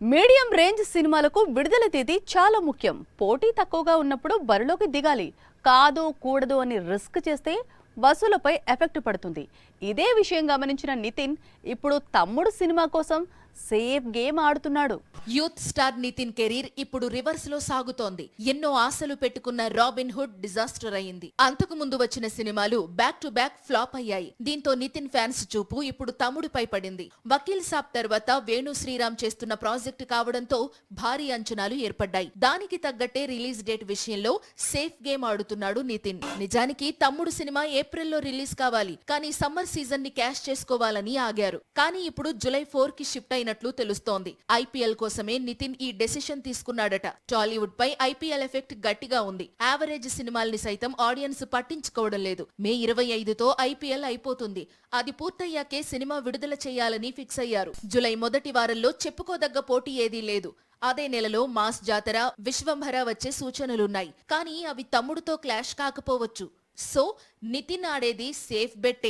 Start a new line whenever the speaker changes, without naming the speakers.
Medium range సినిమాలకు విడుదల తేదీ చాలా ముఖ్యం. పోటీ తక్కువగా ఉన్నప్పుడు బరిలోకి దిగాలి. కాదు కూడదు అని రిస్క్ చేస్తే వసూలపై ఎఫెక్ట్ పడుతుంది. ఇదే విషయం గమనించిన నితిన్ ఇప్పుడు తమ్ముడు సినిమా కోసం సేఫ్ గేమ్ ఆడుతున్నాడు.
యూత్ స్టార్ నితిన్ కెరీర్ ఇప్పుడు రివర్స్ లో సాగుతోంది. ఎన్నో ఆశలు పెట్టుకున్న రాబిన్ హుడ్ డిజాస్టర్ అయింది. అంతకు ముందు వచ్చిన సినిమాలు బ్యాక్ టు బ్యాక్ ఫ్లాప్ అయ్యాయి. దీంతో నితిన్ ఫ్యాన్స్ చూపు ఇప్పుడు తమ్ముడిపై పడింది. వకీల్ సాబ్ తర్వాత వేణు శ్రీరామ్ చేస్తున్న ప్రాజెక్ట్ కావడంతో భారీ అంచనాలు ఏర్పడ్డాయి. దానికి తగ్గట్టే రిలీజ్ డేట్ విషయంలో సేఫ్ గేమ్ ఆడుతున్నాడు నితిన్. నిజానికి తమ్ముడు సినిమా ఏప్రిల్లో రిలీజ్ కావాలి, కానీ సమ్మర్ సీజన్ ని క్యాష్ చేసుకోవాలని ఆగారు. కానీ ఇప్పుడు జూలై 4 కి షిఫ్ట్ అయినట్లు తెలుస్తోంది. ఐపీఎల్ కోసమే నితిన్ ఈ డెసిషన్ తీసుకున్నాడట. టాలీవుడ్ పై ఐపీఎల్ ఎఫెక్ట్ గట్టిగా ఉంది. యావరేజ్ సినిమాల్ని సైతం ఆడియన్స్ పట్టించుకోవడం లేదు. మే 25తో ఐపీఎల్ అయిపోతుంది. అది పూర్తయ్యాకే సినిమా విడుదల చేయాలని ఫిక్స్ అయ్యారు. జూలై మొదటి వారంలో చెప్పుకోదగ్గ పోటీ ఏదీ లేదు. అదే నెలలో మాస్ జాతర, విశ్వంభర వచ్చే సూచనలున్నాయి. కానీ అవి తమ్ముడుతో క్లాష్ కాకపోవచ్చు. సో నితిన్ ఆడేది సేఫ్ బెట్టే.